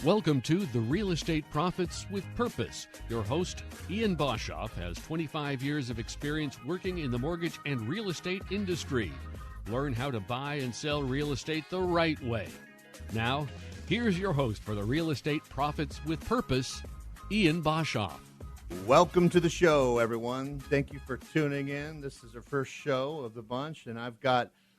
Welcome to The Real Estate Profits with Purpose. Your host, Ian Boshoff, has 25 years of experience working in the mortgage and real estate industry. Learn how to buy and sell real estate the right way. Now, here's your host for The Real Estate Profits with Purpose, Ian Boshoff. Welcome to the show, everyone. Thank you for tuning in. This is our first show of the bunch, and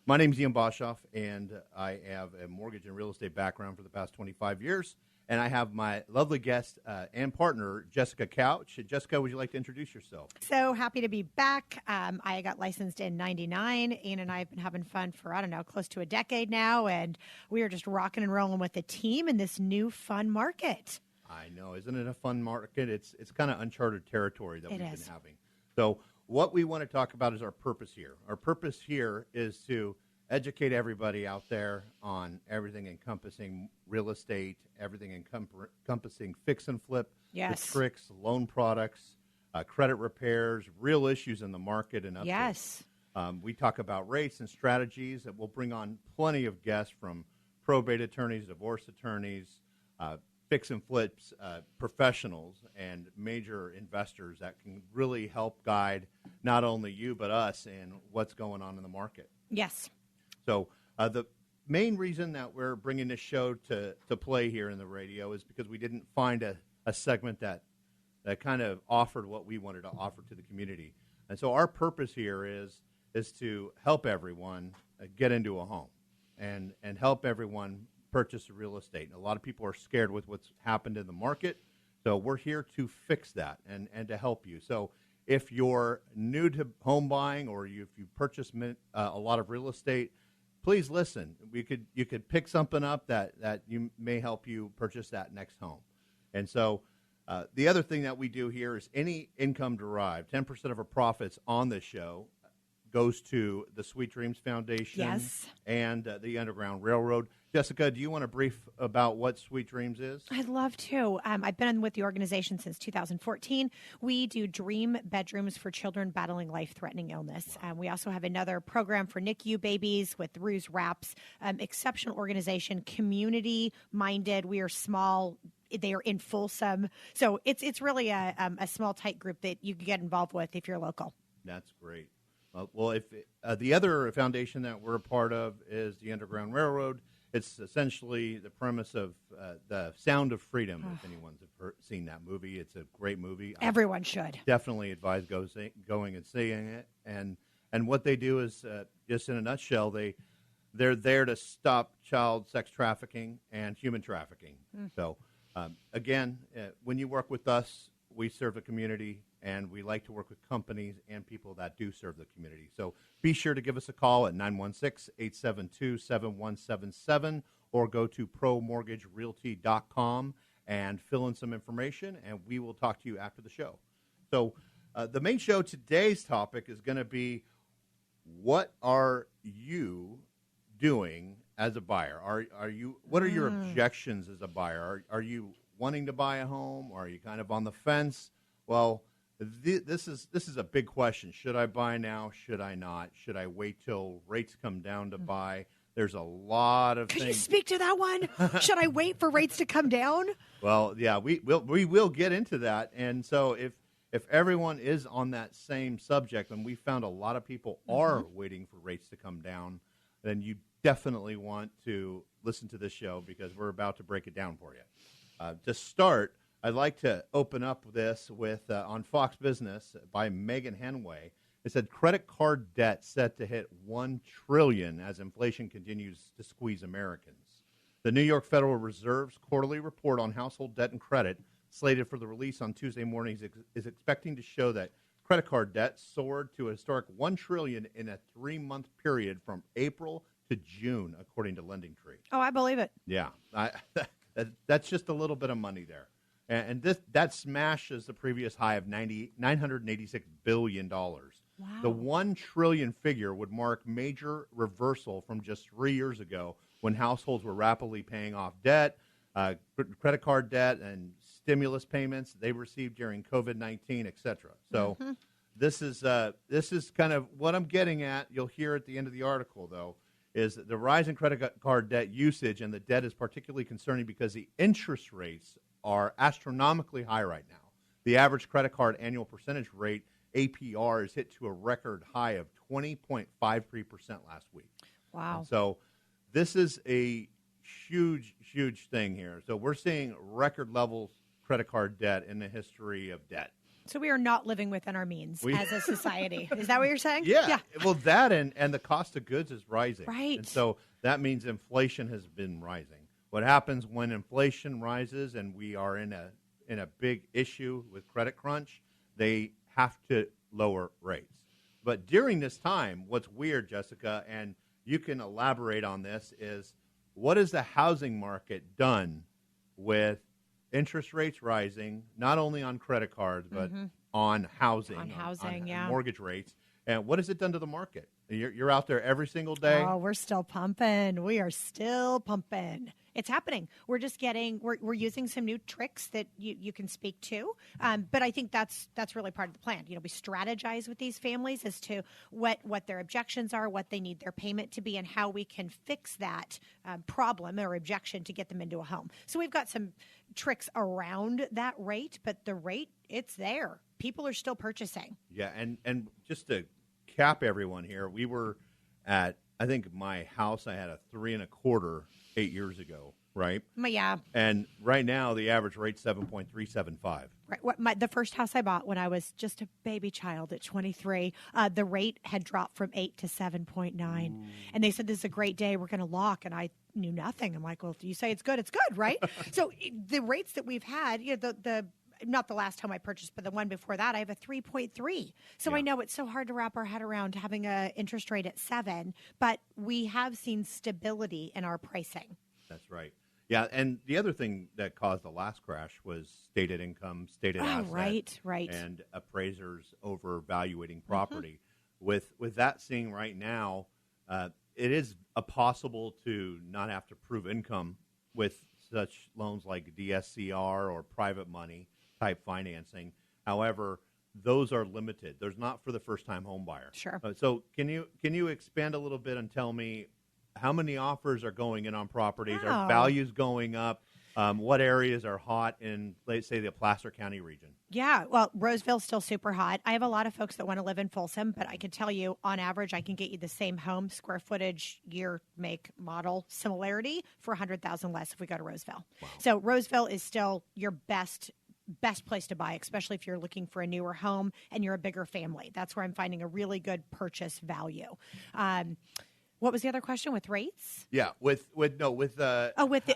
my name's Ian Boshoff, and I have a mortgage and real estate background for the past 25 years. And I have my lovely guest and partner, Jessica Couch. Jessica, would you like to introduce yourself? So happy to be back. I got licensed in 99. Ian and I have been having fun for, close to a decade now. And we are just rocking and rolling with the team in this new fun market. I know. Isn't it a fun market? It's kind of uncharted territory that we've been having. So what we want to talk about is our purpose here. Our purpose here is to educate everybody out there on everything encompassing real estate, everything encompassing fix and flip, the tricks, loan products, credit repairs, real issues in the market, and updates. Yes. We talk about rates and strategies that we'll bring on plenty of guests from probate attorneys, divorce attorneys, fix and flips professionals, and major investors that can really help guide not only you but us in what's going on in the market. Yes. So the main reason that we're bringing this show to play here in the radio is because we didn't find a segment that kind of offered what we wanted to offer to the community. And so our purpose here is to help everyone get into a home and help everyone purchase real estate. And a lot of people are scared with what's happened in the market. So we're here to fix that and to help you. So if you're new to home buying or if you purchase a lot of real estate, please listen. You could pick something up that you may help you purchase that next home. And so the other thing that we do here is any income derived, 10% of our profits on this show goes to the Sweet Dreams Foundation and the Underground Railroad. Jessica, do you want to brief about what Sweet Dreams is? I'd love to. I've been with the organization since 2014. We do dream bedrooms for children battling life-threatening illness. We also have another program for NICU babies with Ruse Wraps. Exceptional organization, community-minded. We are small. They are in Folsom. So it's really a small, tight group that you can get involved with if you're local. That's great. Well, if the other foundation that we're a part of is the Underground Railroad. It's essentially the premise of The Sound of Freedom, if anyone's seen that movie. It's a great movie. Everyone should. Definitely advise going and seeing it. And what they do is, just in a nutshell, they're there to stop child sex trafficking and human trafficking. So, again, when you work with us, we serve the community, and we like to work with companies and people that do serve the community. So be sure to give us a call at 916-872-7177 or go to promortgagerealty.com and fill in some information, and we will talk to you after the show. So the main show, today's topic is going to be, what are you doing as a buyer? What are your objections as a buyer? Are you wanting to buy a home, or are you kind of on the fence? Well, this is a big question. Should I buy now? Should I not? Should I wait till rates come down to buy? There's a lot of things. Could you speak to that one? Should I wait for rates to come down? Well, yeah, we will get into that. And so if everyone is on that same subject, and we found a lot of people are waiting for rates to come down, then you definitely want to listen to this show, because we're about to break it down for you. To start, I'd like to open up this with on Fox Business by Megan Henway. It said credit card debt set to hit $1 trillion as inflation continues to squeeze Americans. The New York Federal Reserve's quarterly report on household debt and credit, slated for the release on Tuesday morning, is expecting to show that credit card debt soared to a historic $1 trillion in a 3-month period from April to June, according to LendingTree. Oh, I believe it. Yeah, that's just a little bit of money there. And that smashes the previous high of $986 billion. Wow. The $1 trillion figure would mark major reversal from just 3 years ago, when households were rapidly paying off debt, credit card debt, and stimulus payments they received during COVID-19, et cetera. So this is kind of what I'm getting at. You'll hear at the end of the article, though, is that the rise in credit card debt usage, and the debt is particularly concerning because the interest rates are astronomically high right now. The average credit card annual percentage rate, APR, is hit to a record high of 20.53% last week. Wow. And so this is a huge thing here. So we're seeing record levels credit card debt in the history of debt. So we are not living within our means as a society. Is that what you're saying? Yeah. Well, that and the cost of goods is rising. Right. And so that means inflation has been rising. What happens when inflation rises and we are in a big issue with credit crunch, they have to lower rates. But during this time, what's weird, Jessica, and you can elaborate on this, is what has the housing market done with interest rates rising, not only on credit cards, but on housing, on mortgage rates. And what has it done to the market? You're out there every single day. Oh, we're still pumping. We are still pumping. It's happening. We're just we're using some new tricks that you can speak to. But I think that's really part of the plan. We strategize with these families as to what their objections are, what they need their payment to be, and how we can fix that problem or objection to get them into a home. So we've got some tricks around that rate, but the rate, it's there. People are still purchasing. Yeah, and just to cap everyone here, we were at, I think my house, I had a 3.25 8 years ago, right? Yeah. And right now the average rate's 7.375. Right. The first house I bought when I was just a baby child at 23, the rate had dropped from 8 to 7.9. And they said, this is a great day, we're going to lock. And I knew nothing. I'm like, well, if you say it's good, right? So the rates that we've had, the not the last home I purchased, but the one before that, I have a 3.3. So I know it's so hard to wrap our head around having an interest rate at 7, but we have seen stability in our pricing. That's right. Yeah, and the other thing that caused the last crash was stated income, stated assets, right, and appraisers overvaluating property. With that seeing right now, it is possible to not have to prove income with such loans like DSCR or private money type financing. However, those are limited. There's not for the first-time home buyer. Sure. So can you expand a little bit and tell me how many offers are going in on properties? Wow. Are values going up? What areas are hot in, let's say, the Placer County region? Yeah, well, Roseville's still super hot. I have a lot of folks that want to live in Folsom, but I can tell you, on average, I can get you the same home, square footage, year, make, model, similarity for $100,000 less if we go to Roseville. Wow. So Roseville is still your best place to buy, especially if you're looking for a newer home and you're a bigger family. That's where I'm finding a really good purchase value. What was the other question with rates? Yeah, with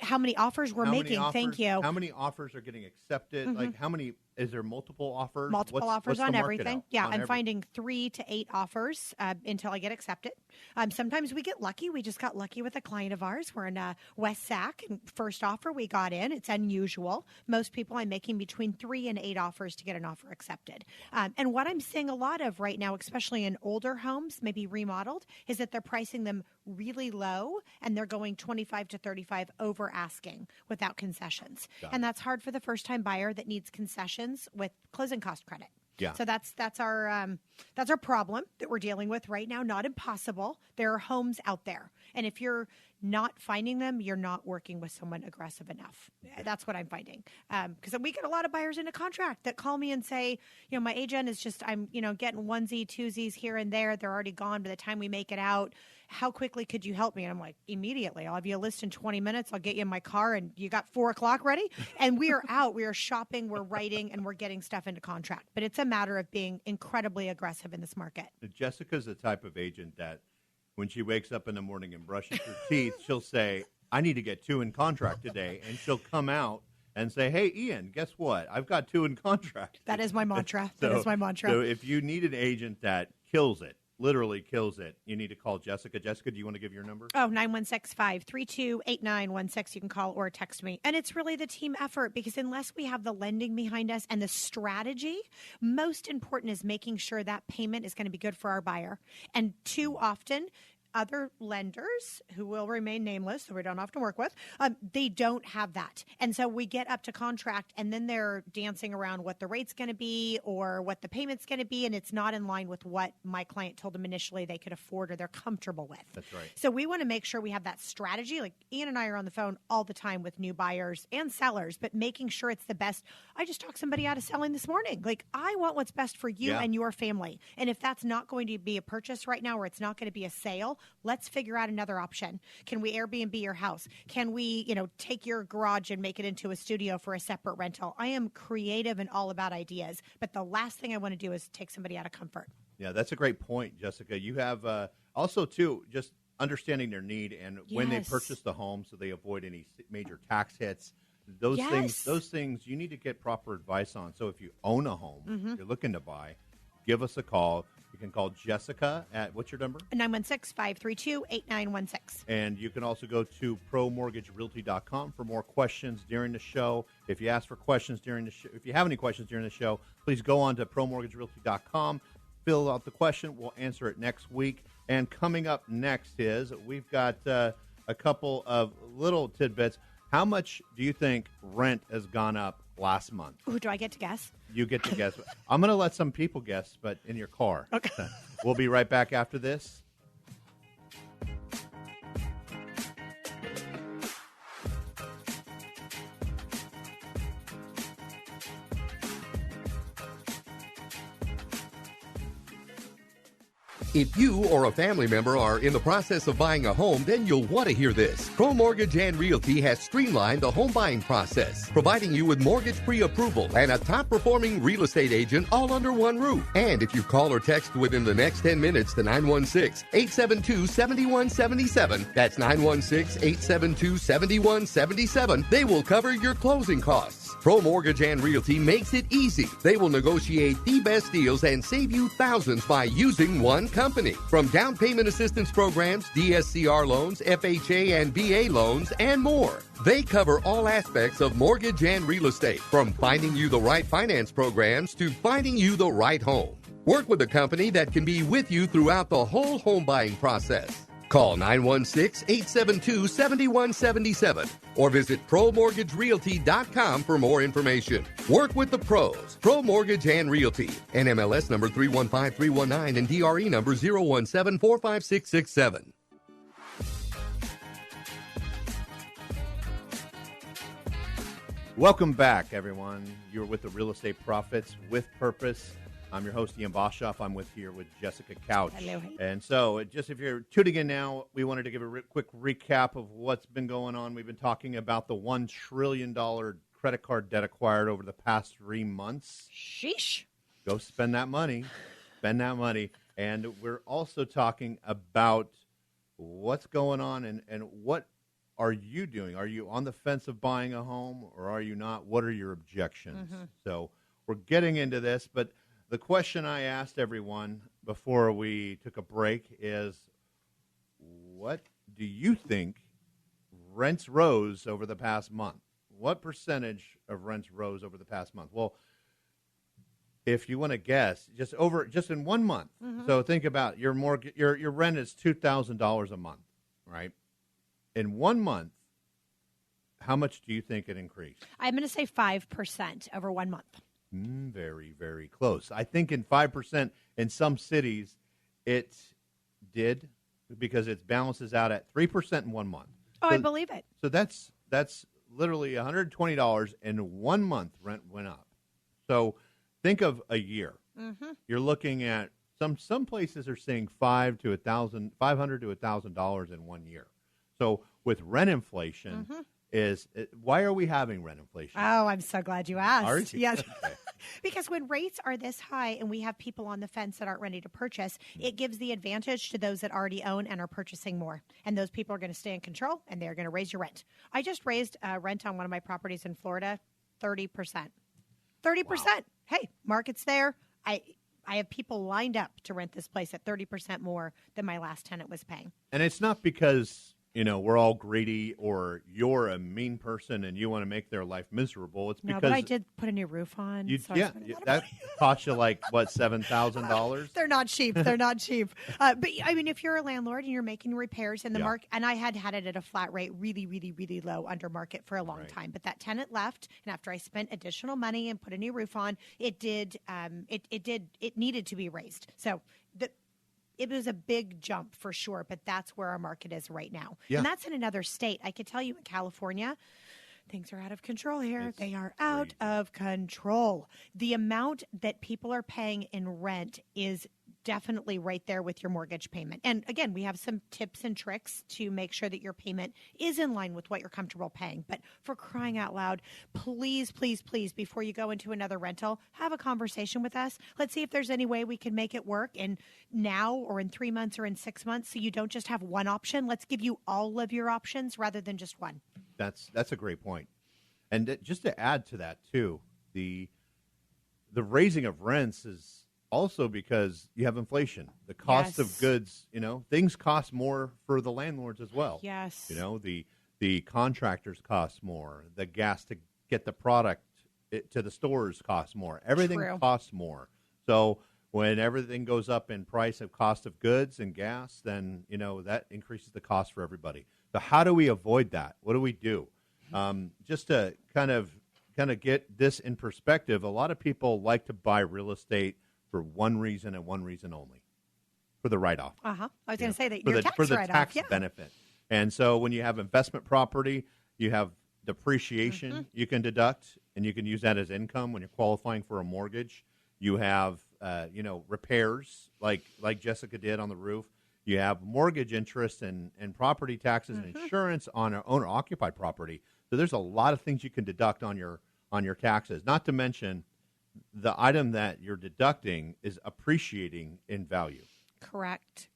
how many offers we're making. Thank you. How many offers are getting accepted? Like how many? Is there multiple offers? Offers on everything. Yeah, I'm finding 3 to 8 offers until I get accepted. Sometimes we get lucky. We just got lucky with a client of ours. We're in West Sac, and first offer we got in. It's unusual. Most people I'm making between 3 and 8 offers to get an offer accepted. And what I'm seeing a lot of right now, especially in older homes, maybe remodeled, is that they're pricing them really low and they're going 25 to 35 over asking without concessions. And that's hard for the first-time buyer that needs concessions with closing cost credit. Yeah. So that's our problem that we're dealing with right now. Not impossible. There are homes out there, and if you're not finding them, you're not working with someone aggressive enough. That's what I'm finding. Because we get a lot of buyers in a contract that call me and say, my agent is just, I'm getting onesie, twosies here and there. They're already gone by the time we make it out. How quickly could you help me? And I'm like, immediately. I'll have you a list in 20 minutes. I'll get you in my car, and you got 4 o'clock ready. And we are out. We are shopping. We're writing, and we're getting stuff into contract. But it's a matter of being incredibly aggressive in this market. Jessica's the type of agent that when she wakes up in the morning and brushes her teeth, she'll say, I need to get 2 in contract today. And she'll come out and say, hey, Ian, guess what? I've got 2 in contract. That is my mantra. That is my mantra. So if you need an agent that kills it, literally kills it, you need to call Jessica. Jessica, do you want to give your number? 916-532-8916. You can call or text me. And it's really the team effort, because unless we have the lending behind us and the strategy, most important is making sure that payment is going to be good for our buyer. And too often, other lenders who will remain nameless, so we don't have to work with, they don't have that. And so we get up to contract, and then they're dancing around what the rate's going to be or what the payment's going to be, and it's not in line with what my client told them initially they could afford or they're comfortable with. That's right. So we want to make sure we have that strategy. Like Ian and I are on the phone all the time with new buyers and sellers, but making sure it's the best. I just talked somebody out of selling this morning. Like, I want what's best for you and your family. And if that's not going to be a purchase right now, or it's not going to be a sale, let's figure out another option. Can we Airbnb your house? Can we, take your garage and make it into a studio for a separate rental? I am creative and all about ideas, but the last thing I want to do is take somebody out of comfort. Yeah, that's a great point, Jessica. You have also, too, just understanding their need and when they purchase the home so they avoid any major tax hits. Those things you need to get proper advice on. So if you own a home, you're looking to buy, give us a call. You can call Jessica at, what's your number? 916-532-8916. And you can also go to promortgagerealty.com for more questions during the show. If you ask for questions during the show, if you have any questions during the show, please go on to promortgagerealty.com, fill out the question. We'll answer it next week. And coming up next is we've got a couple of little tidbits. How much do you think rent has gone up last month? Ooh, do I get to guess? You get to guess. I'm going to let some people guess, but in your car. Okay. We'll be right back after this. If you or a family member are in the process of buying a home, then you'll want to hear this. Pro Mortgage and Realty has streamlined the home buying process, providing you with mortgage pre-approval and a top-performing real estate agent all under one roof. And if you call or text within the next 10 minutes to 916-872-7177, that's 916-872-7177, they will cover your closing costs. Pro Mortgage and Realty makes it easy. They will negotiate the best deals and save you thousands by using one company. From down payment assistance programs, DSCR loans, FHA and VA loans, and more. They cover all aspects of mortgage and real estate, from finding you the right finance programs to finding you the right home. Work with a company that can be with you throughout the whole home buying process. Call 916-872-7177 or visit ProMortgageRealty.com for more information. Work with the pros. Pro Mortgage and Realty. NMLS number 315319 and DRE number 017456667. Welcome back, everyone. You're with the Real Estate Profits with Purpose. I'm your host, Ian Boshoff. I'm here with Jessica Couch. Hello. And so, just if you're tuning in now, we wanted to give a quick recap of what's been going on. We've been talking about the $1 trillion credit card debt acquired over the past 3 months. Sheesh. Go spend that money. Spend that money. And we're also talking about what's going on and what are you doing? Are you on the fence of buying a home or are you not? What are your objections? So we're getting into this, but the question I asked everyone before we took a break is, what do you think rents rose over the past month? What percentage of rents rose over the past month? Well, if you want to guess, just in 1 month. So think about your rent is $2,000 a month, right? In 1 month, how much do you think it increased? I'm going to say 5% over 1 month. Very, very close. I think in 5% in some cities it did because it balances out at 3% in 1 month. Oh, I believe it. So that's literally $120 in 1 month rent went up. So think of a year. You're looking at some places are saying $500 to $1,000 in 1 year. So with rent inflation, why are we having rent inflation? Oh, I'm so glad you asked. Are you? Yes. Okay. Because when rates are this high and we have people on the fence that aren't ready to purchase, it gives the advantage to those that already own and are purchasing more. And those people are going to stay in control and they're going to raise your rent. I just raised rent on one of my properties in Florida, 30%. 30%. Wow. Hey, market's there. I have people lined up to rent this place at 30% more than my last tenant was paying. And it's not because we're all greedy or you're a mean person and you want to make their life miserable. It's because but I did put a new roof on. That cost you like what, $7,000? They're not cheap. They're not cheap. But I mean, if you're a landlord and you're making repairs in the market, and I had it at a flat rate, really, really, really low under market for a long time. But that tenant left, and after I spent additional money and put a new roof on, it needed to be raised. So it was a big jump for sure, but that's where our market is right now. Yeah. And that's in another state. I could tell you in California, things are out of control here. They are out of control. The amount that people are paying in rent is definitely right there with your mortgage payment. And again, we have some tips and tricks to make sure that your payment is in line with what you're comfortable paying. But for crying out loud, please, please, please, before you go into another rental, have a conversation with us. Let's see if there's any way we can make it work in now or in 3 months or in 6 months, so you don't just have one option. Let's give you all of your options rather than just one. That's a great point. And just to add to that too, the raising of rents is also because you have inflation. The cost of goods, things cost more for the landlords as well. Yes. The contractors cost more. The gas to get the product to the stores costs more. Everything costs more. So when everything goes up in price of cost of goods and gas, then, that increases the cost for everybody. So how do we avoid that? What do we do? Just to kind of get this in perspective, a lot of people like to buy real estate for one reason and one reason only, for the write-off. I was going to say that for the tax benefit. And so when you have investment property, you have depreciation you can deduct, and you can use that as income when you're qualifying for a mortgage. You have, repairs like Jessica did on the roof. You have mortgage interest and property taxes and insurance on an owner-occupied property. So there's a lot of things you can deduct on your taxes, not to mention the item that you're deducting is appreciating in value. Correct.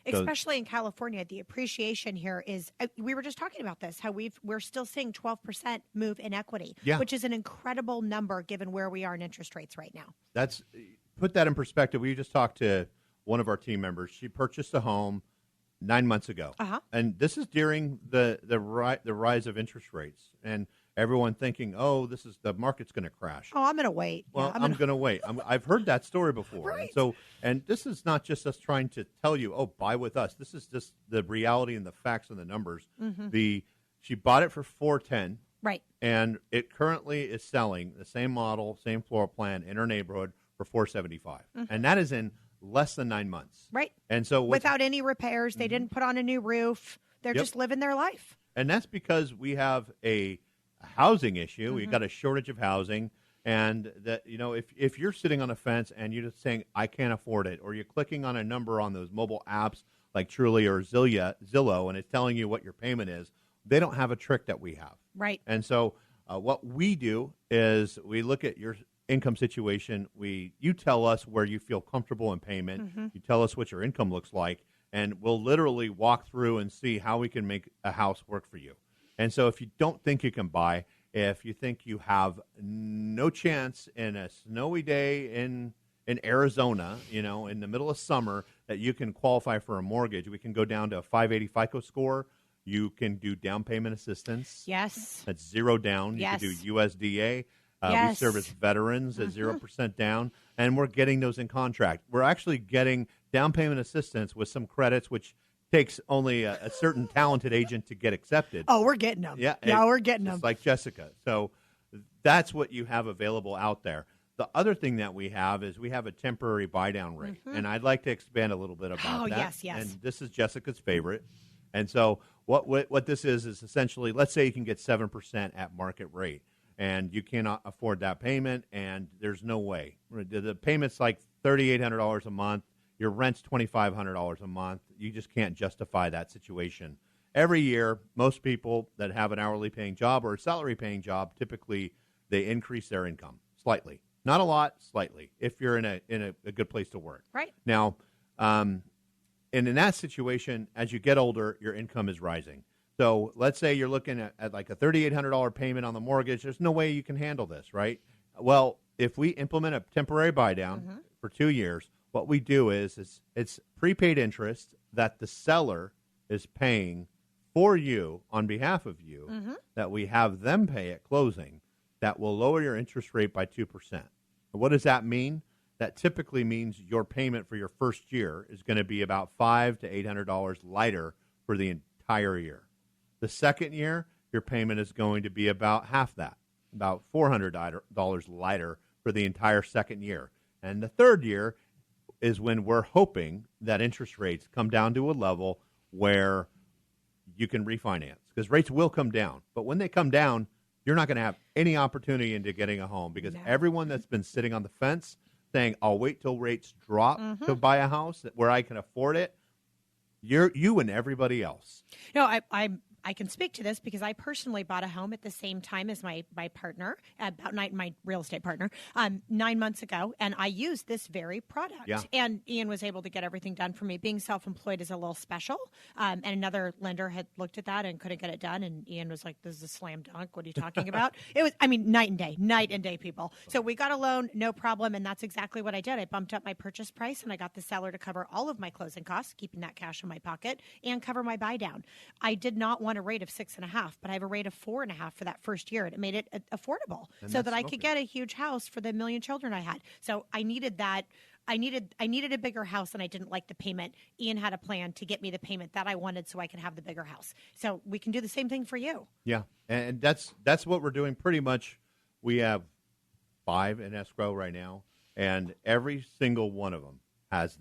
Especially in California, the appreciation here is, we were just talking about this, how we're still seeing 12% move in equity, which is an incredible number given where we are in interest rates right now. Put that in perspective. We just talked to one of our team members. She purchased a home 9 months ago. And this is during the rise of interest rates. And everyone thinking, the market's going to crash. Oh, I'm going to wait. Well, I'm going to wait. I've heard that story before. Right. And this is not just us trying to tell you, buy with us. This is just the reality and the facts and the numbers. She bought it for $410,000. Right. And it currently is selling the same model, same floor plan in her neighborhood for $475,000. And that is in less than 9 months. Right. And so without any repairs, they didn't put on a new roof. They're just living their life. And that's because we have a housing issue. We've got a shortage of housing. And that, if you're sitting on a fence and you're just saying, I can't afford it, or you're clicking on a number on those mobile apps like Truly or Zillow, and it's telling you what your payment is, they don't have a trick that we have. Right. And so what we do is we look at your income situation. You tell us where you feel comfortable in payment. You tell us what your income looks like, and we'll literally walk through and see how we can make a house work for you. And so if you don't think you can buy, if you think you have no chance in a snowy day in Arizona, in the middle of summer, that you can qualify for a mortgage, we can go down to a 580 FICO score. You can do down payment assistance. Yes. That's zero down. Yes. You can do USDA. We service veterans at 0% down, and we're getting those in contract. We're actually getting down payment assistance with some credits, which takes only a certain talented agent to get accepted. Oh, we're getting them. Yeah, we're getting them. Like Jessica. So that's what you have available out there. The other thing that we have is we have a temporary buy-down rate, and I'd like to expand a little bit about that. Yes. And this is Jessica's favorite. And so what this is essentially, let's say you can get 7% at market rate, and you cannot afford that payment, and there's no way. The payment's like $3,800 a month. Your rent's $2,500 a month. You just can't justify that situation. Every year, most people that have an hourly paying job or a salary paying job, typically they increase their income slightly. Not a lot, slightly, if you're in a good place to work. Right. Now, and in that situation, as you get older, your income is rising. So let's say you're looking at like a $3,800 payment on the mortgage. There's no way you can handle this, right? Well, if we implement a temporary buy down for 2 years, what we do is it's prepaid interest that the seller is paying for you, on behalf of you, that we have them pay at closing, that will lower your interest rate by 2%. What does that mean? That typically means your payment for your first year is going to be about $500 to $800 lighter for the entire year. The second year, your payment is going to be about half that, about $400 lighter for the entire second year. And the third year is when we're hoping that interest rates come down to a level where you can refinance, because rates will come down. But when they come down, you're not going to have any opportunity into getting a home, because everyone that's been sitting on the fence saying, I'll wait till rates drop to buy a house where I can afford it, you and everybody else. No, I can speak to this because I personally bought a home at the same time as my partner, my real estate partner, 9 months ago, and I used this very product. Yeah. And Ian was able to get everything done for me. Being self-employed is a little special, and another lender had looked at that and couldn't get it done, and Ian was like, this is a slam dunk. What are you talking about? It was, night and day, people. So we got a loan, no problem, and that's exactly what I did. I bumped up my purchase price, and I got the seller to cover all of my closing costs, keeping that cash in my pocket, and cover my buy down. I did not want a rate of 6.5, but I have a rate of 4.5 for that first year, and it made it affordable so that I could get a huge house for the million children I had. So I needed that. I needed a bigger house, and I didn't like the payment. Ian had a plan to get me the payment that I wanted so I could have the bigger house. So we can do the same thing for you. Yeah, and that's what we're doing pretty much. We have 5 in escrow right now, and every single one of them has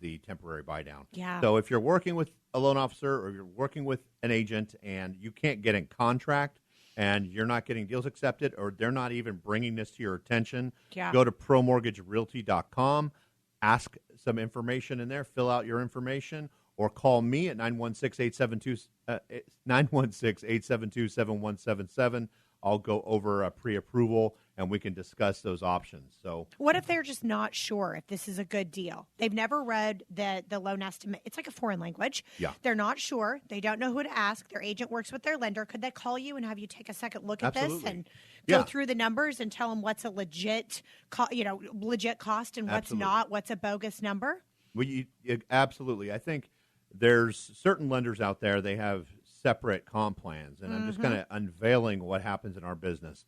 the temporary buy down. Yeah. So if you're working with a loan officer or you're working with an agent and you can't get in contract and you're not getting deals accepted, or they're not even bringing this to your attention, go to promortgagerealty.com, ask some information in there, fill out your information, or call me at 916-872-7177. I'll go over a pre-approval, and we can discuss those options. So, what if they're just not sure if this is a good deal? They've never read the loan estimate. It's like a foreign language. Yeah. They're not sure. They don't know who to ask. Their agent works with their lender. Could they call you and have you take a second look at this and go through the numbers and tell them what's a legit cost and what's not, what's a bogus number? Well, absolutely. I think there's certain lenders out there, they have separate comp plans, and I'm just kind of unveiling what happens in our business.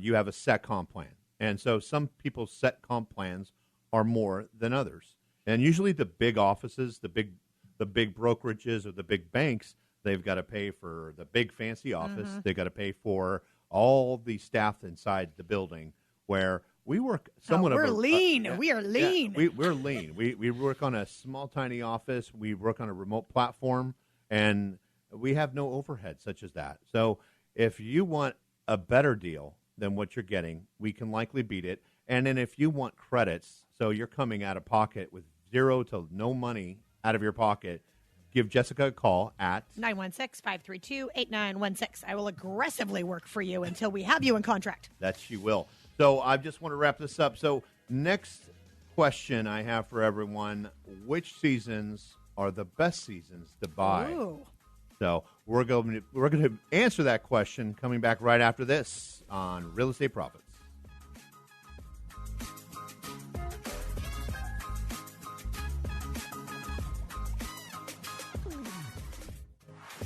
You have a set comp plan, and so some people's set comp plans are more than others. And usually the big offices, the big brokerages or the big banks, they've got to pay for the big fancy office. They've got to pay for all the staff inside the building, where we work somewhat we're lean. We are lean. Yeah, we're lean. We work on a small, tiny office. We work on a remote platform, and we have no overhead such as that. So if you want a better deal than what you're getting, we can likely beat it. And then if you want credits, so you're coming out of pocket with zero to no money out of your pocket, give Jessica a call at 916-532-8916. I will aggressively work for you until we have you in contract. That she will. So I just want to wrap this up. So next question I have for everyone, which seasons are the best seasons to buy? Ooh. So we're going to answer that question coming back right after this on Real Estate Profits.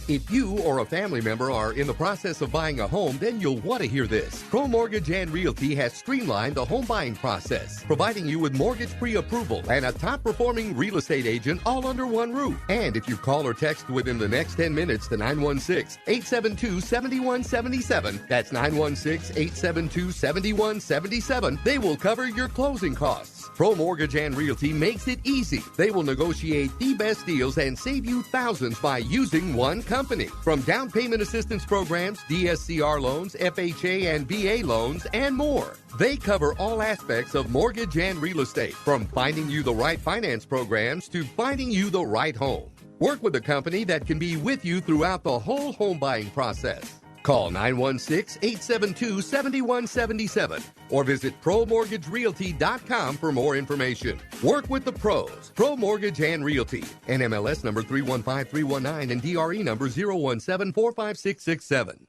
If you or a family member are in the process of buying a home, then you'll want to hear this. Pro Mortgage and Realty has streamlined the home buying process, providing you with mortgage pre-approval and a top-performing real estate agent all under one roof. And if you call or text within the next 10 minutes to 916-872-7177, that's 916-872-7177, they will cover your closing costs. Pro Mortgage and Realty makes it easy. They will negotiate the best deals and save you thousands by using one company. From down payment assistance programs, DSCR loans, FHA and VA loans, and more. They cover all aspects of mortgage and real estate, from finding you the right finance programs to finding you the right home. Work with a company that can be with you throughout the whole home buying process. Call 916-872-7177 or visit ProMortgageRealty.com for more information. Work with the pros. Pro Mortgage and Realty. NMLS number 315319 and DRE number 017456667.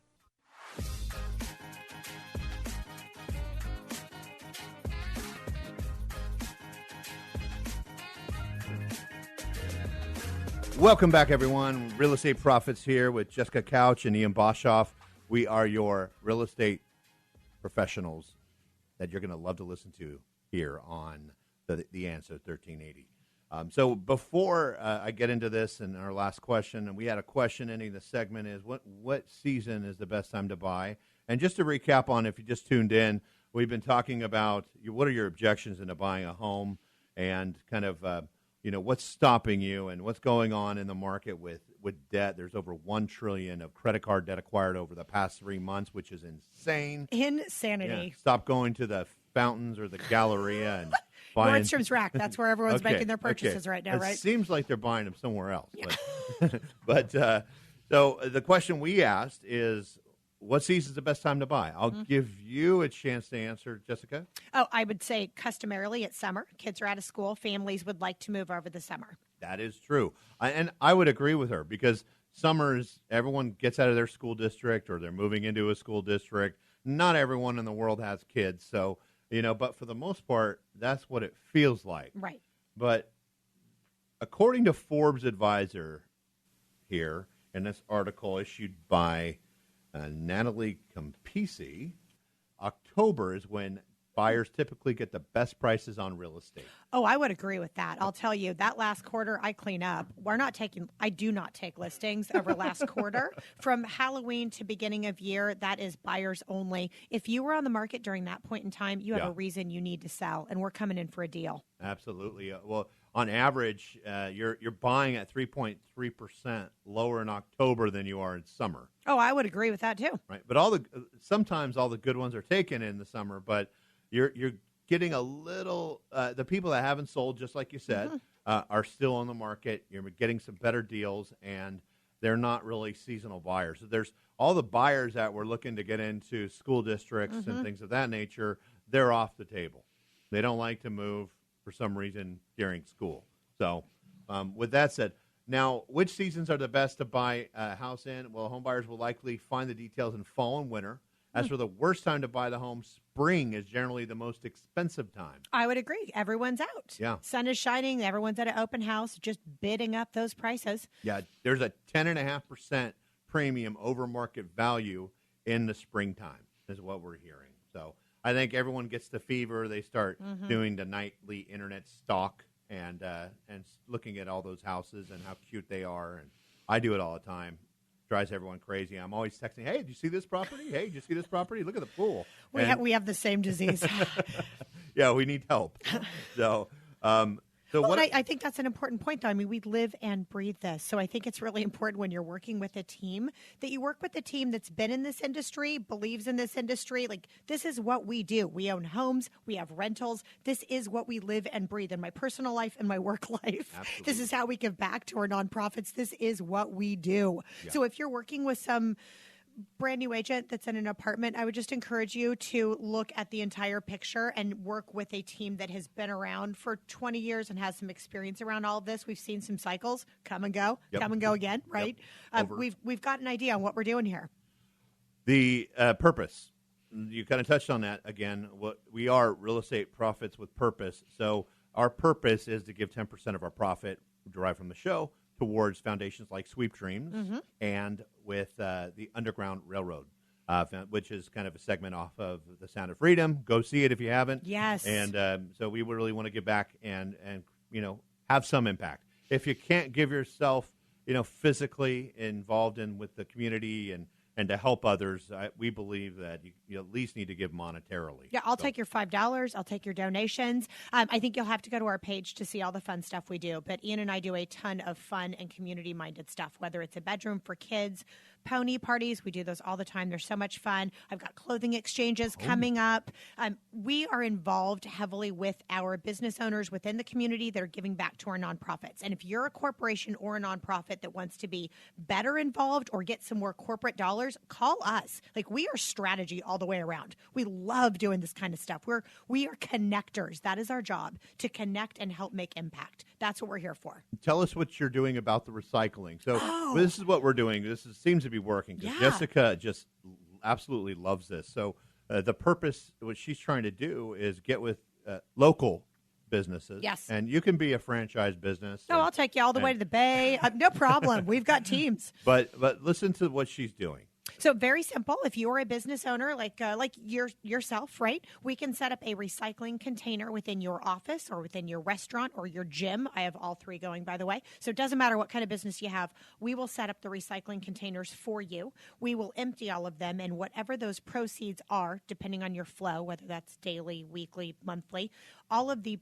Welcome back, everyone. Real Estate Profits here with Jessica Couch and Ian Boshoff. We are your real estate professionals that you're going to love to listen to here on the Answer 1380. So before I get into this and our last question, and we had a question ending the segment is what season is the best time to buy? And just to recap on, if you just tuned in, we've been talking about what are your objections into buying a home and kind of what's stopping you and what's going on in the market with debt. There's over $1 trillion of credit card debt acquired over the past 3 months, which is insane. Insanity. Yeah. Stop going to the fountains or the Galleria and buying. Nordstrom's Rack. That's where everyone's making their purchases right now, right? It seems like they're buying them somewhere else. Yeah. But so the question we asked is, what season is the best time to buy? I'll give you a chance to answer, Jessica. Oh, I would say customarily it's summer. Kids are out of school. Families would like to move over the summer. That is true. And I would agree with her because summers, everyone gets out of their school district or they're moving into a school district. Not everyone in the world has kids. So, but for the most part, that's what it feels like. Right. But according to Forbes Advisor here in this article issued by Natalie Campisi, October is when buyers typically get the best prices on real estate. Oh, I would agree with that. I'll tell you, that last quarter I clean up. I do not take listings over last quarter. From Halloween to beginning of year, that is buyers only. If you were on the market during that point in time, you have a reason you need to sell, and we're coming in for a deal. Absolutely. Well, on average, you're buying at 3.3% lower in October than you are in summer. Oh, I would agree with that too. Right, but sometimes all the good ones are taken in the summer, but you're getting a little. The people that haven't sold, just like you said, are still on the market. You're getting some better deals, and they're not really seasonal buyers. So there's all the buyers that were looking to get into school districts and things of that nature. They're off the table. They don't like to move for some reason during school. So with that said, now, which seasons are the best to buy a house in? Well, home buyers will likely find the details in fall and winter. As for the worst time to buy the home, spring is generally the most expensive time. I would agree. Everyone's out. Yeah. Sun is shining. Everyone's at an open house, just bidding up those prices. Yeah, there's a 10.5% premium over market value in the springtime is what we're hearing. So I think everyone gets the fever. They start doing the nightly internet stalk and looking at all those houses and how cute they are. And I do it all the time. Drives everyone crazy. I'm always texting, hey, did you see this property? Hey, did you see this property? Look at the pool. We have the same disease. Yeah, we need help. So I think that's an important point, though. I mean, we live and breathe this. So I think it's really important when you're working with a team that you work with a team that's been in this industry, believes in this industry. Like, this is what we do. We own homes. We have rentals. This is what we live and breathe in my personal life and my work life. Absolutely. This is how we give back to our nonprofits. This is what we do. Yeah. So if you're working with some brand new agent that's in an apartment, I would just encourage you to look at the entire picture and work with a team that has been around for 20 years and has some experience around all of this. We've seen some cycles come and go, come and go again, right? Yep. We've got an idea on what we're doing here. The purpose, you kind of touched on that again. What we are real estate profits with purpose. So our purpose is to give 10% of our profit derived from the show towards foundations like Sweep Dreams and with the Underground Railroad, which is kind of a segment off of The Sound of Freedom. Go see it if you haven't. Yes. And so we really want to give back and have some impact. If you can't give yourself, physically involved with the community and to help others, we believe that you at least need to give monetarily. Yeah, I'll take your $5. I'll take your donations. I think you'll have to go to our page to see all the fun stuff we do. But Ian and I do a ton of fun and community-minded stuff, whether it's a bedroom for kids, pony parties. We do those all the time. They're so much fun. I've got clothing exchanges coming up. We are involved heavily with our business owners within the community that are giving back to our nonprofits. And if you're a corporation or a nonprofit that wants to be better involved or get some more corporate dollars, call us. Like, we are strategy all the way around. We love doing this kind of stuff. We are connectors. That is our job, to connect and help make impact. That's what we're here for. Tell us what you're doing about the recycling. So this is what we're doing. Seems to be working because Jessica just absolutely loves this. So the purpose, what she's trying to do is get with local businesses. Yes. And you can be a franchise business. No, I'll take you all the way to the Bay. No problem. We've got teams. But listen to what she's doing. So very simple. If you're a business owner like yourself, right, we can set up a recycling container within your office or within your restaurant or your gym. I have all three going, by the way. So it doesn't matter what kind of business you have. We will set up the recycling containers for you. We will empty all of them, and whatever those proceeds are, depending on your flow, whether that's daily, weekly, monthly, all of the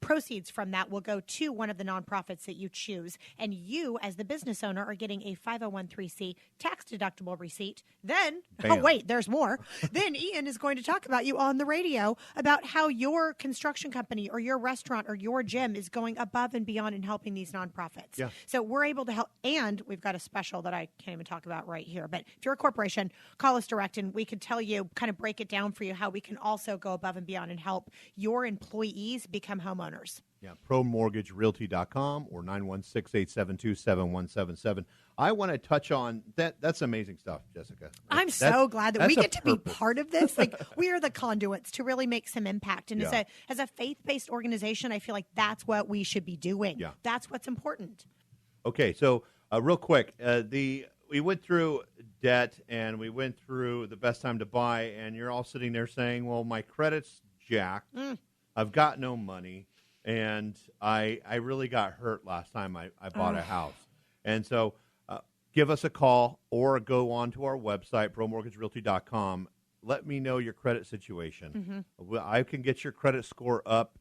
proceeds from that will go to one of the nonprofits that you choose. And you, as the business owner, are getting a 501c tax-deductible receipt. Then, Bam. oh, wait, there's more. Then Ian is going to talk about you on the radio about how your construction company or your restaurant or your gym is going above and beyond in helping these nonprofits. Yeah. So we're able to help. And we've got a special that I can't even talk about right here. But if you're a corporation, call us direct and we can tell you, kind of break it down for you, how we can also go above and beyond and help your employees become homeowners. Yeah, promortgagerealty.com or 916-872-7177. I want to touch on that. That's amazing stuff, Jessica. I'm so glad that we get to be purpose. part of this. Like, we are the conduits to really make some impact. And Yeah. as a faith-based organization, I feel like that's what we should be doing. Yeah. That's what's important. Okay, so real quick, we went through debt and we went through the best time to buy, and you're all sitting there saying, well, my credit's jacked. I've got no money, and I really got hurt last time I bought a house. And so give us a call or go on to our website, promortgagerealty.com. Let me know your credit situation. I can get your credit score up,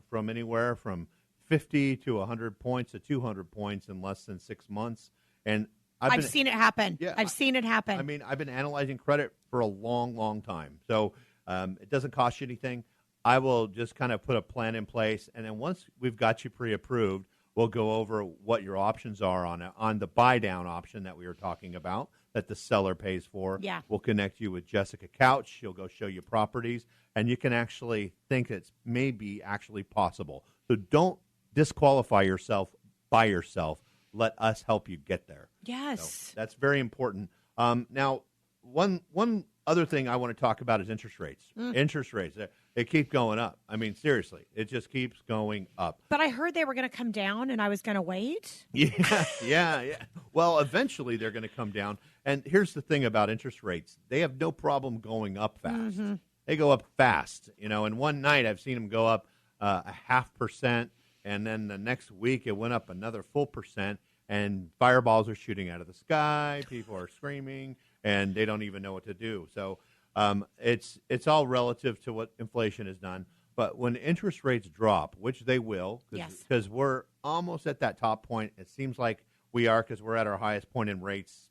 from anywhere from 50 to 100 points to 200 points in less than 6 months. And I've seen it happen. Yeah, I've seen it happen. I mean, I've been analyzing credit for a long, long time. So it doesn't cost you anything. I will just kind of put a plan in place, and then once we've got you pre-approved, we'll go over what your options are on the buy-down option that we were talking about that the seller pays for. Yeah. We'll connect you with Jessica Couch. She'll go show you properties, and you can actually think it's maybe actually possible. So don't disqualify yourself by yourself. Let us help you get there. Yes. So that's very important. Now, one other thing I want to talk about is interest rates. Interest rates, they keep going up. I mean, seriously, it just keeps going up. But I heard they were going to come down, and I was going to wait. Yeah. Well, eventually they're going to come down. And here's the thing about interest rates. They have no problem going up fast. They go up fast. In one night I've seen them go up 0.5%, and then the next week it went up another full percent, and fireballs are shooting out of the sky. People are screaming, and they don't even know what to do. So it's all relative to what inflation has done. But when interest rates drop, which they will, because we're almost at that top point, it seems like we are, because we're at our highest point in rates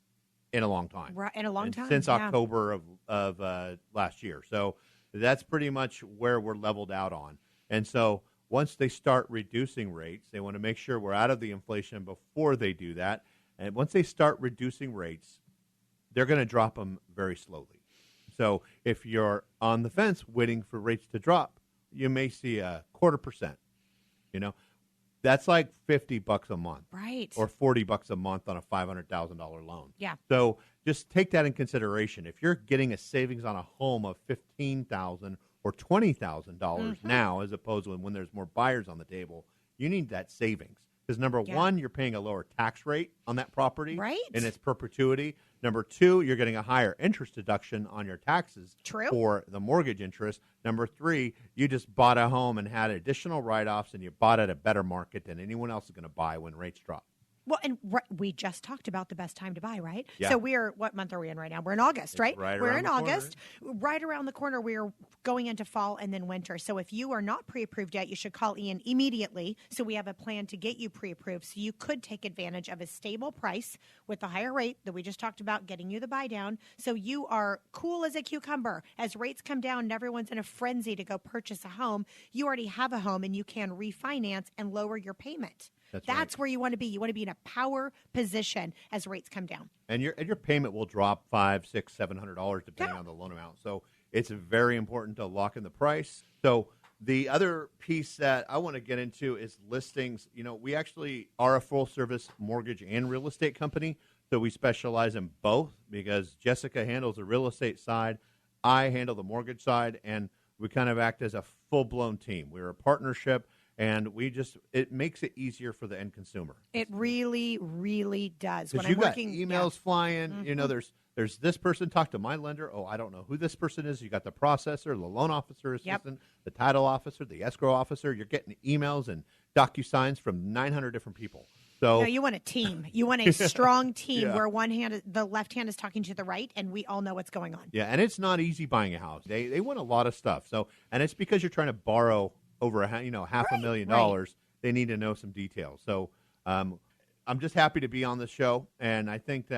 in a long time. Right, in a long time. Since October of last year. So that's pretty much where we're leveled out on. And so once they start reducing rates, they want to make sure we're out of the inflation before they do that. And once they start reducing rates, they're going to drop them very slowly. So if you're on the fence waiting for rates to drop, you may see a 0.25%. That's like $50 a month, right? Or $40 a month on a $500,000 loan. Yeah. So just take that in consideration. If you're getting a savings on a home of $15,000 or $20,000 now, as opposed to when there's more buyers on the table, you need that savings. Because number one, you're paying a lower tax rate on that property in its perpetuity. Number two, you're getting a higher interest deduction on your taxes for the mortgage interest. Number three, you just bought a home and had additional write-offs, and you bought at a better market than anyone else is going to buy when rates drop. Well, and we just talked about the best time to buy, right? Yeah. So what month are we in right now? We're in August, right? We're in August. Right around the corner, we're going into fall and then winter. So if you are not pre-approved yet, you should call Ian immediately. So we have a plan to get you pre-approved. So you could take advantage of a stable price with the higher rate that we just talked about, getting you the buy down. So you are cool as a cucumber. As rates come down and everyone's in a frenzy to go purchase a home, you already have a home and you can refinance and lower your payment. That's where you want to be. You want to be in a power position as rates come down. And your payment will drop $500, $600, $700 depending on the loan amount. So it's very important to lock in the price. So the other piece that I want to get into is listings. We actually are a full-service mortgage and real estate company, so we specialize in both because Jessica handles the real estate side, I handle the mortgage side, and we kind of act as a full-blown team. We're a partnership, and it makes it easier for the end consumer. It really, really does. Because you got emails flying. You know, there's this person, talk to my lender. Oh, I don't know who this person is. You got the processor, the loan officer assistant, the title officer, the escrow officer. You're getting emails and DocuSigns from 900 different people. So no, you want a team. You want a strong team where the left hand is talking to the right, and we all know what's going on. Yeah, and it's not easy buying a house. They want a lot of stuff. So, and it's because you're trying to borrow over $500,000. Right. They need to know some details. So, I'm just happy to be on the show, and I think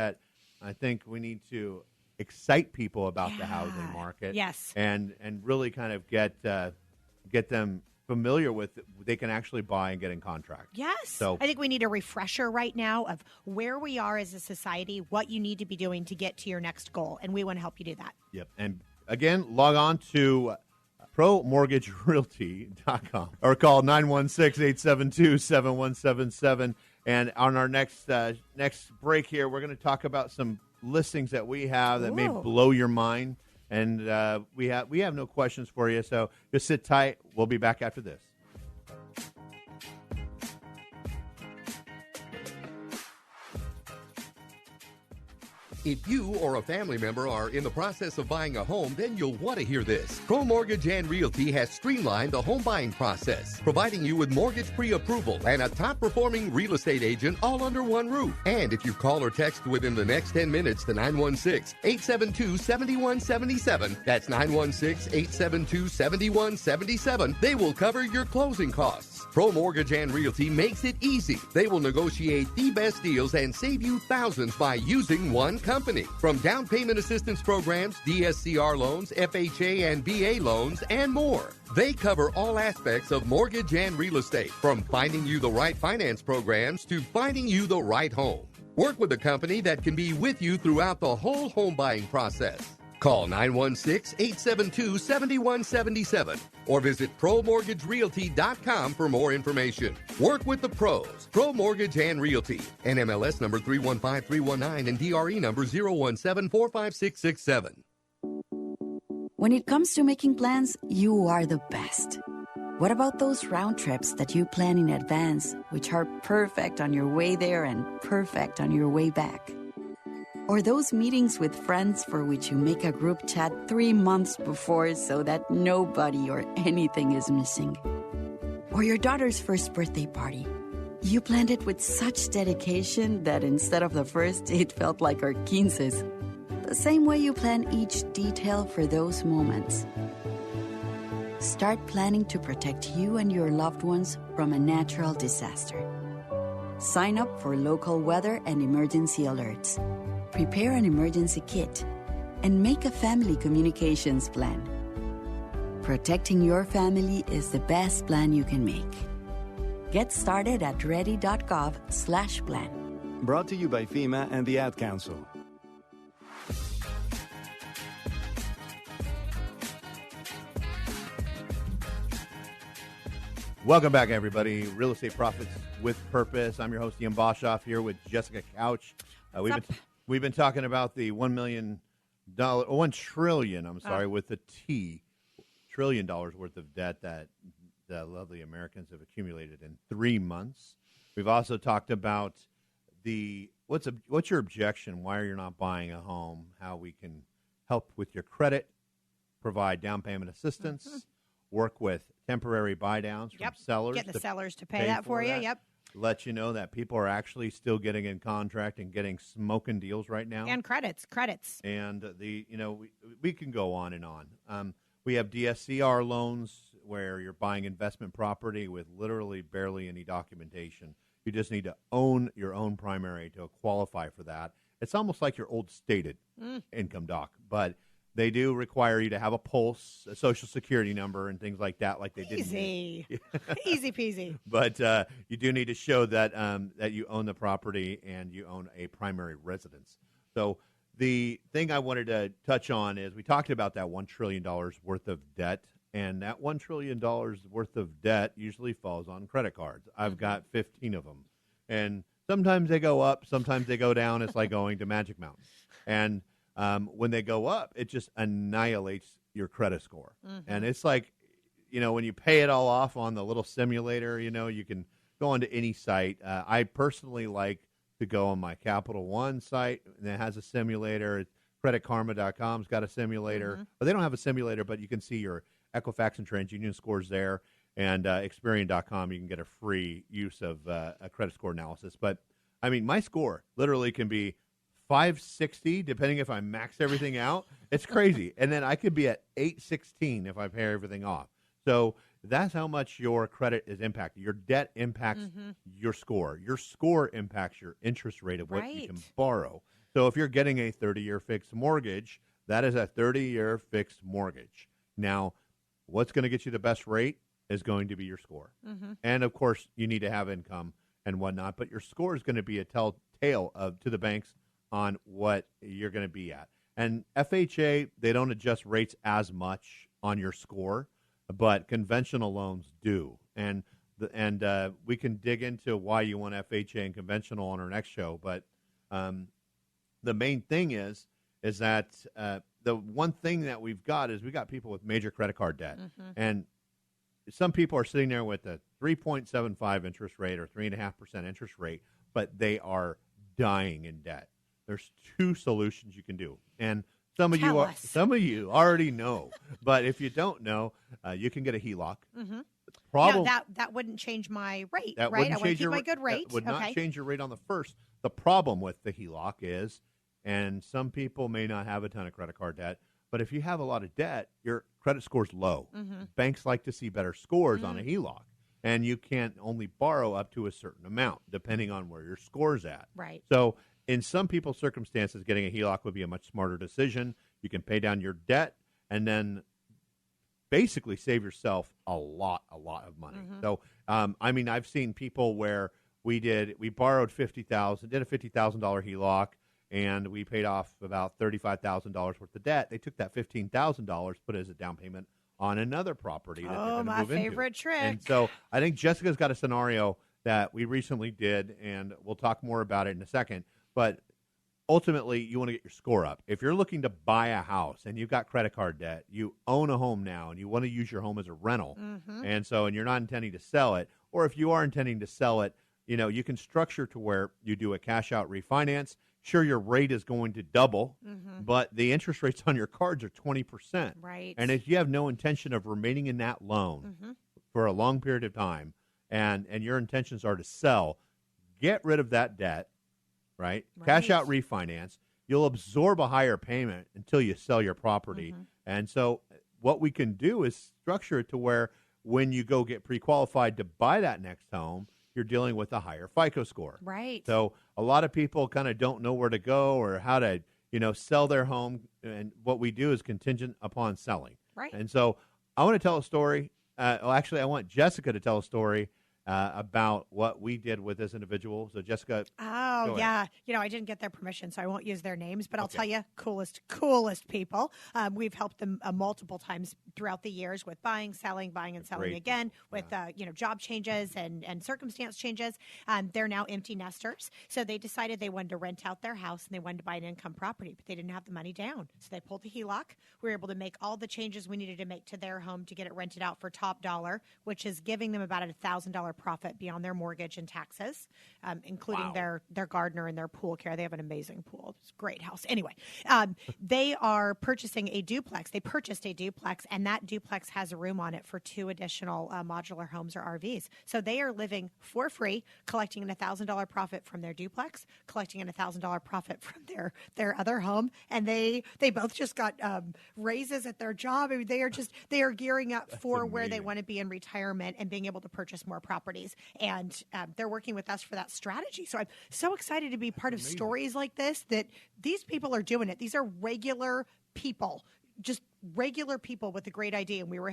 we need to excite people about the housing market. Yes, and really kind of get them familiar with it. They can actually buy and get in contract. Yes. So I think we need a refresher right now of where we are as a society, what you need to be doing to get to your next goal, and we want to help you do that. Yep. And again, log on to promortgagerealty.com or call 916-872-7177. And on our next break here, we're going to talk about some listings that we have that may blow your mind. And we have no questions for you, so just sit tight. We'll be back after this. If you or a family member are in the process of buying a home, then you'll want to hear this. Pro Mortgage and Realty has streamlined the home buying process, providing you with mortgage pre-approval and a top-performing real estate agent all under one roof. And if you call or text within the next 10 minutes to 916-872-7177, that's 916-872-7177, they will cover your closing costs. Pro Mortgage and Realty makes it easy. They will negotiate the best deals and save you thousands by using one company. From down payment assistance programs, DSCR loans, FHA and VA loans, and more. They cover all aspects of mortgage and real estate, from finding you the right finance programs to finding you the right home. Work with a company that can be with you throughout the whole home buying process. Call 916-872-7177 or visit ProMortgageRealty.com for more information. Work with the pros. Pro Mortgage and Realty. NMLS number 315319 and DRE number 017-45667. When it comes to making plans, you are the best. What about those round trips that you plan in advance, which are perfect on your way there and perfect on your way back? Or those meetings with friends for which you make a group chat 3 months before so that nobody or anything is missing. Or your daughter's first birthday party. You planned it with such dedication that instead of the first, it felt like our 15s. The same way you plan each detail for those moments. Start planning to protect you and your loved ones from a natural disaster. Sign up for local weather and emergency alerts. Prepare an emergency kit, and make a family communications plan. Protecting your family is the best plan you can make. Get started at ready.gov/plan. Brought to you by FEMA and the Ad Council. Welcome back, everybody. Real Estate Profits with Purpose. I'm your host, Ian Boshoff, here with Jessica Couch. We've been talking about the $1 trillion, with the T, $1 trillion worth of debt that the lovely Americans have accumulated in 3 months. We've also talked about what's your objection? Why are you not buying a home? How we can help with your credit, provide down payment assistance, work with temporary buy downs from sellers. Get the sellers to pay that for you. Yep. Let you know that people are actually still getting in contract and getting smoking deals right now. And credits. And we can go on and on. We have DSCR loans where you're buying investment property with literally barely any documentation. You just need to own your own primary to qualify for that. It's almost like your old stated income doc, but they do require you to have a pulse, a social security number, and things like that, like they did. Easy peasy. But you do need to show that that you own the property and you own a primary residence. So the thing I wanted to touch on is we talked about that $1 trillion worth of debt, and that $1 trillion worth of debt usually falls on credit cards. I've got 15 of them, and sometimes they go up, sometimes they go down. It's like going to Magic Mountain, and when they go up, it just annihilates your credit score. And it's like when you pay it all off on the little simulator, you can go onto any site. I personally like to go on my Capital One site that has a simulator. CreditKarma.com's got a simulator. But they don't have a simulator, but you can see your Equifax and TransUnion scores there. And Experian.com, you can get a free use of a credit score analysis. But, I mean, my score literally can be 560, depending if I max everything out. It's crazy. And then I could be at 816 if I pay everything off. So that's how much your credit is impacted. Your debt impacts your score. Your score impacts your interest rate of what you can borrow. So if you're getting a 30-year fixed mortgage, that is a 30-year fixed mortgage. Now, what's going to get you the best rate is going to be your score. And, of course, you need to have income and whatnot, but your score is going to be a telltale to the banks on what you're going to be at. And FHA, they don't adjust rates as much on your score, but conventional loans do. And we can dig into why you want FHA and conventional on our next show. But the main thing is that the one thing that we've got is we got people with major credit card debt. And some people are sitting there with a 3.75 interest rate or 3.5% interest rate, but they are dying in debt. There's two solutions you can do. And some of you already know, but if you don't know, you can get a HELOC. That wouldn't change my rate, right? I want to keep my good rate. That would not change your rate on the first. The problem with the HELOC is, and some people may not have a ton of credit card debt, but if you have a lot of debt, your credit score's low. Banks like to see better scores on a HELOC, and you can't only borrow up to a certain amount, depending on where your score's at. Right. So in some people's circumstances, getting a HELOC would be a much smarter decision. You can pay down your debt and then basically save yourself a lot of money. So, I mean, I've seen people where we borrowed $50,000, did a $50,000 HELOC, and we paid off about $35,000 worth of debt. They took that $15,000, put it as a down payment on another property that they're going to move into. Oh, my favorite trick. And so I think Jessica's got a scenario that we recently did, and we'll talk more about it in a second. But ultimately, you want to get your score up. If you're looking to buy a house and you've got credit card debt, you own a home now, and you want to use your home as a rental, and you're not intending to sell it, or if you are intending to sell it, you can structure to where you do a cash-out refinance. Sure, your rate is going to double, but the interest rates on your cards are 20%. Right. And if you have no intention of remaining in that loan for a long period of time, and your intentions are to sell, get rid of that debt, right? Cash out refinance. You'll absorb a higher payment until you sell your property. And so what we can do is structure it to where when you go get pre-qualified to buy that next home, you're dealing with a higher FICO score. Right. So a lot of people kind of don't know where to go or how to, sell their home. And what we do is contingent upon selling. Right. And so I want to tell a story. Actually, I want Jessica to tell a story about what we did with this individual. So, Jessica. Oh, yeah. I didn't get their permission, so I won't use their names, but I'll tell you, coolest people. We've helped them multiple times throughout the years with buying and selling again, with, job changes and circumstance changes. They're now empty nesters. So they decided they wanted to rent out their house and they wanted to buy an income property, but they didn't have the money down. So they pulled the HELOC. We were able to make all the changes we needed to make to their home to get it rented out for top dollar, which is giving them about $1,000 profit beyond their mortgage and taxes, including their gardener and their pool care. They have an amazing pool. It's a great house. Anyway, they are purchasing a duplex. They purchased a duplex, and that duplex has a room on it for 2 additional modular homes or RVs. So they are living for free, collecting an $1,000 profit from their duplex, collecting an $1,000 profit from their other home, and they both just got raises at their job. I mean, they are gearing up for where they want to be in retirement and being able to purchase more properties. And they're working with us for that strategy. So I'm so excited to be part of stories like this, that these people are doing it. These are regular people, just regular people with a great idea. And we were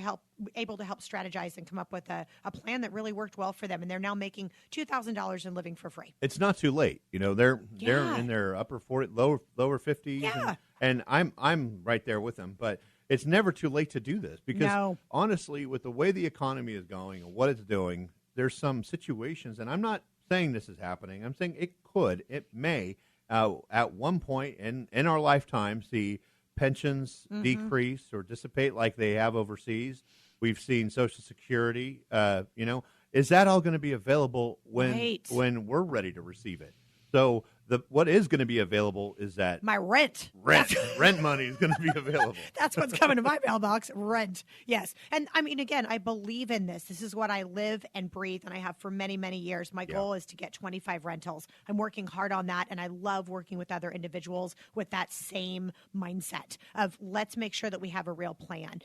able to help strategize and come up with a plan that really worked well for them. And they're now making $2,000 and living for free. It's not too late. They're in their upper 40, lower 50s. Yeah. And I'm right there with them. But it's never too late to do this because honestly, with the way the economy is going and what it's doing, there's some situations, and I'm not saying this is happening. I'm saying it may, at one point in our lifetime, see pensions decrease or dissipate like they have overseas. We've seen Social Security. Is that all going to be available when we're ready to receive it? So what is going to be available is that my rent money is going to be available. That's what's coming to my mailbox. Rent. Yes. And I mean, again, I believe in this. This is what I live and breathe, and I have for many, many years. My goal is to get 25 rentals. I'm working hard on that, and I love working with other individuals with that same mindset of let's make sure that we have a real plan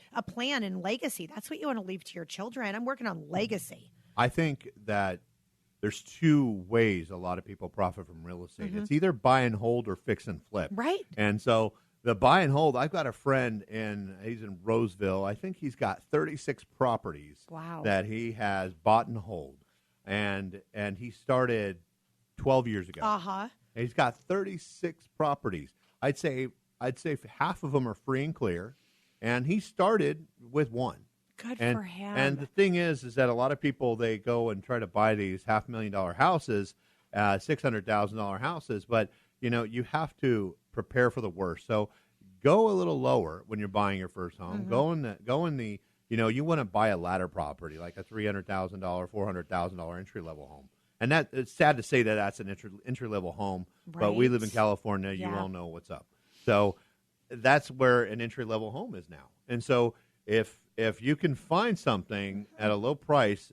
and legacy. That's what you want to leave to your children. I'm working on legacy. I think that there's two ways a lot of people profit from real estate. It's either buy and hold or fix and flip. Right. And so the buy and hold, I've got a friend he's in Roseville. I think he's got 36 properties that he has bought and hold. And he started 12 years ago. Uh-huh. And he's got 36 properties. I'd say half of them are free and clear. And he started with one. Good for him. And the thing is that a lot of people, they go and try to buy these $500,000 houses, $600,000 houses, but you have to prepare for the worst. So go a little lower when you're buying your first home. Go in the you want to buy a ladder property like a $300,000, $400,000 entry level home. And that it's sad to say that that's an entry level home, but we live in California. You all know what's up. So that's where an entry level home is now. And so if you can find something at a low price,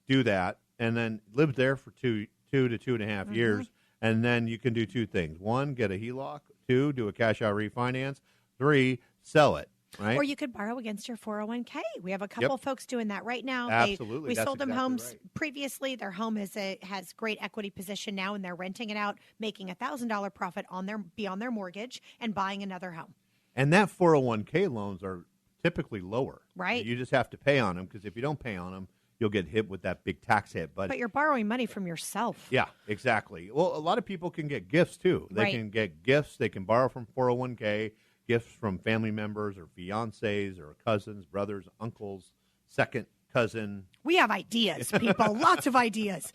do that, and then live there for two to 2.5 years, and then you can do two things. One, get a HELOC. Two, do a cash-out refinance. Three, sell it. Right? Or you could borrow against your 401k. We have a couple folks doing that right now. Absolutely. We sold them homes previously. Their home has great equity position now, and they're renting it out, making $1,000 profit on their mortgage and buying another home. And that 401k loans are typically lower. Right. You just have to pay on them, because if you don't pay on them, you'll get hit with that big tax hit. But you're borrowing money from yourself. Yeah, exactly. Well, a lot of people can get gifts too. They can get gifts. They can borrow from 401k, gifts from family members or fiancés or cousins, brothers, uncles, second cousin. We have ideas, people. Lots of ideas.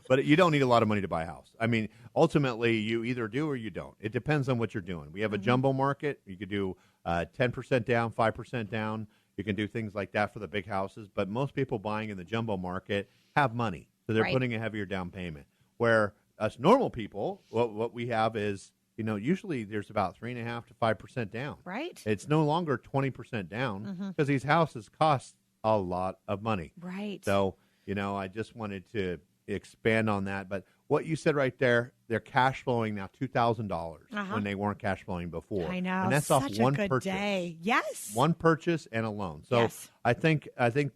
But you don't need a lot of money to buy a house. I mean, ultimately, you either do or you don't. It depends on what you're doing. We have a jumbo market. You could do 10% down, 5% down. You can do things like that for the big houses. But most people buying in the jumbo market have money, so they're putting a heavier down payment. Where us normal people, what we have is, usually there's about 3.5% to 5% down. Right. It's no longer 20% down because these houses cost a lot of money. Right. So, I just wanted to expand on that. But what you said right there, they're cash flowing now $2,000 when they weren't cash flowing before. I know. And that's Such off one a good purchase. Day. Yes. One purchase and a loan. So I think and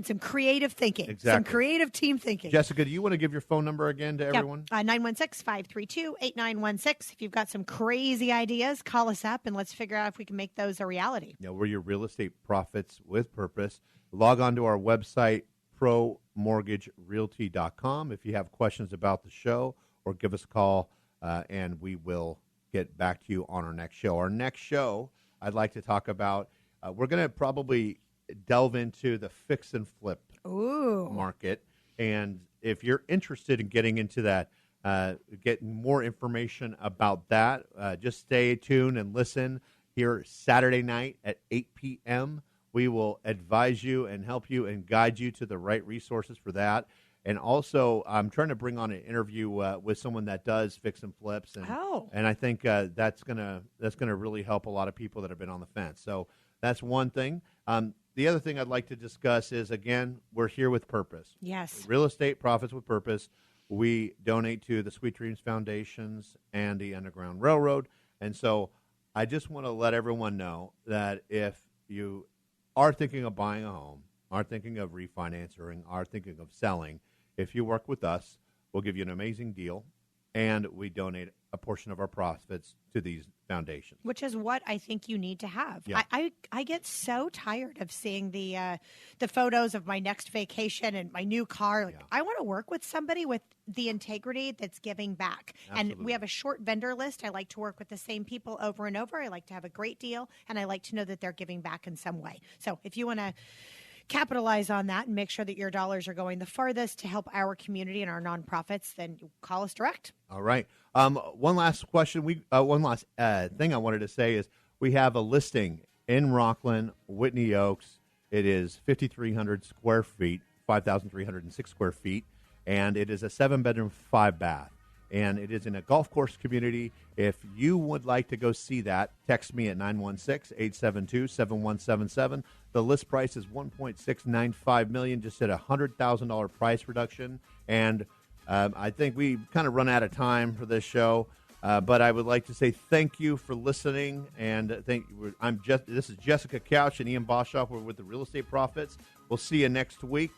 some creative thinking. Exactly. Some creative team thinking. Jessica, do you want to give your phone number again to everyone? 916-532-8916. If you've got some crazy ideas, call us up and let's figure out if we can make those a reality. We're your real estate profits with purpose. Log on to our website, promortgagerealty.com, if you have questions about the show, or give us a call, and we will get back to you on our next show. Our next show, I'd like to talk about, we're going to probably delve into the fix and flip market. And if you're interested in getting into that, getting more information about that, just stay tuned and listen here Saturday night at 8 p.m. We will advise you and help you and guide you to the right resources for that. And also, I'm trying to bring on an interview with someone that does fix and flips, and I think that's gonna really help a lot of people that have been on the fence. So that's one thing. The other thing I'd like to discuss is, again, we're here with purpose. Yes. Real estate profits with purpose. We donate to the Sweet Dreams Foundations and the Underground Railroad. And so I just want to let everyone know that if you are thinking of buying a home, are thinking of refinancing, are thinking of selling, if you work with us, we'll give you an amazing deal, and we donate a portion of our profits to these foundations. Which is what I think you need to have. Yeah. I get so tired of seeing the photos of my next vacation and my new car. I want to work with somebody with the integrity that's giving back. Absolutely. And we have a short vendor list. I like to work with the same people over and over. I like to have a great deal, and I like to know that they're giving back in some way. So if you want to capitalize on that and make sure that your dollars are going the farthest to help our community and our nonprofits, then call us direct. All right. One last question. One last thing I wanted to say is we have a listing in Rockland, Whitney Oaks, It is 5,300 square feet, 5,306 square feet, and it is a 7-bedroom, 5-bath. And it is in a golf course community. If you would like to go see that, text me at 916-872-7177. The list price is $1.695 million, just at a $100,000 price reduction. And I think we kind of run out of time for this show, but I would like to say thank you for listening. And this is Jessica Couch and Ian Boshoff. We're with the Real Estate Profits. We'll see you next week.